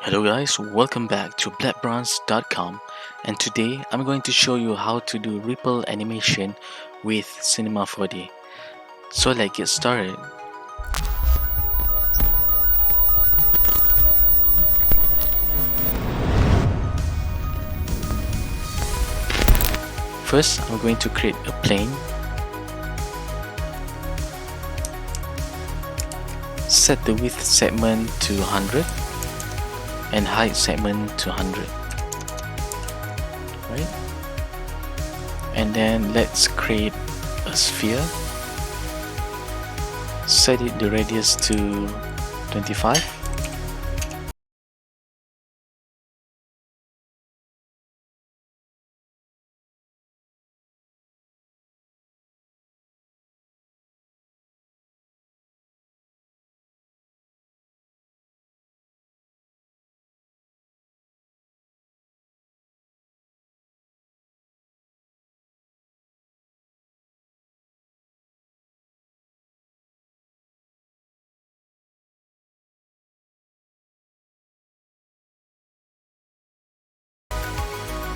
Hello guys, welcome back to blackbronze.com, and today I'm going to show you how to do ripple animation with Cinema 4D. So let's get started. First, I'm going to create a plane. Set the width segment to 100 and height segment to 100. Right? And then let's create a sphere. Set the radius to 25.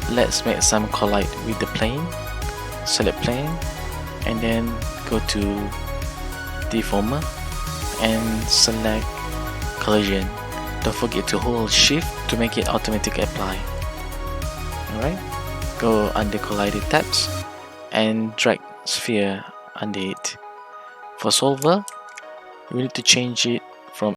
Let's make some collide with the plane. Select plane and then go to deformer and select collision. Don't forget to hold shift to make it automatically apply. Alright, go under collided tabs and drag sphere under it. For solver, we need to change it from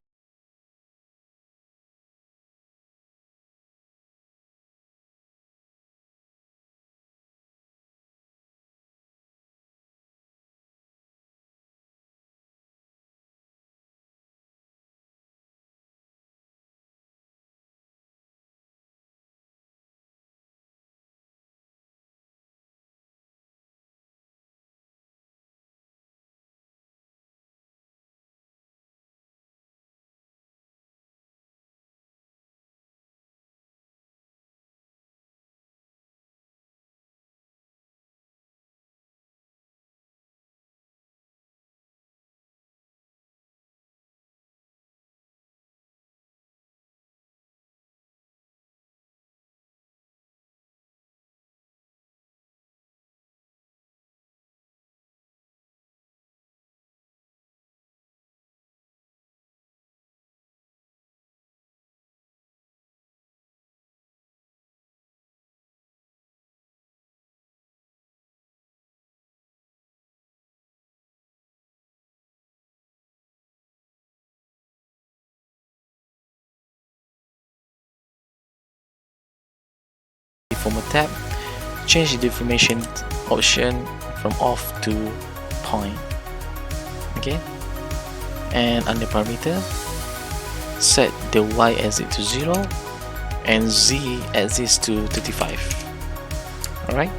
deformer tab. Change the deformation option from off to point. Okay, and under parameter, set the y axis to 0 and z axis to 35. Alright,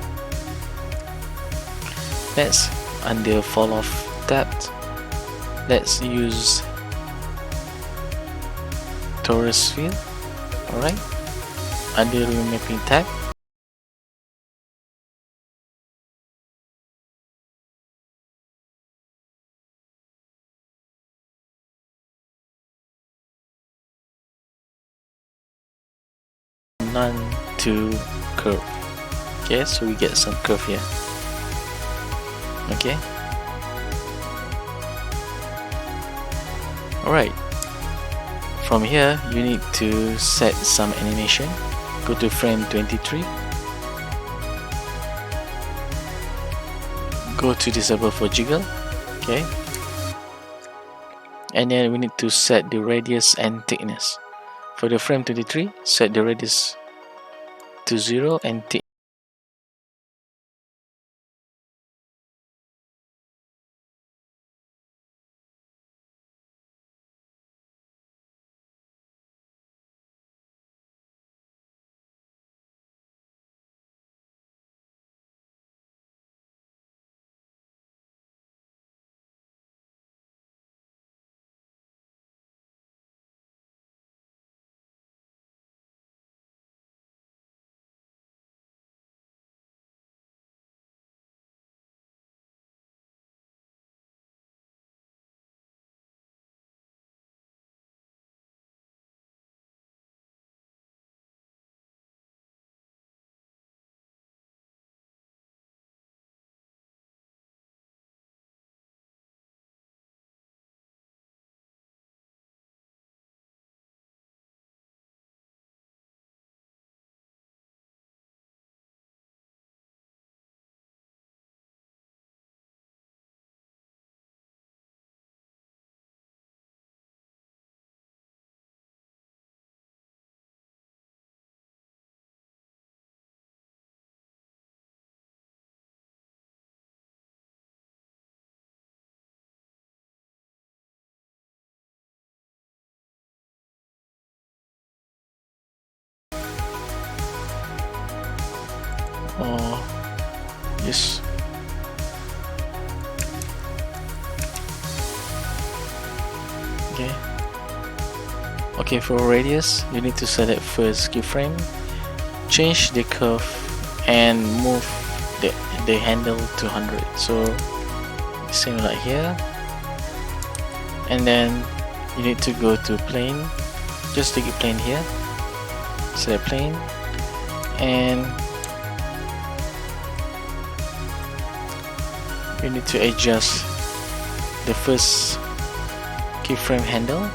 let's under fall off tab, let's use torus field. Alright, under remapping tab, none to curve. Okay, so we get some curve here. Okay, alright, from here you need to set some animation. Go to frame 23, go to disable for jiggle. Okay, and then we need to set the radius and thickness. For the frame 23, set the radius to 0 and thickness or just okay, for radius you need to select first keyframe, change the curve and move the handle to 100. So same like here, and then you need to go to plane, just take a plane here, select plane, and you need to adjust the first keyframe handle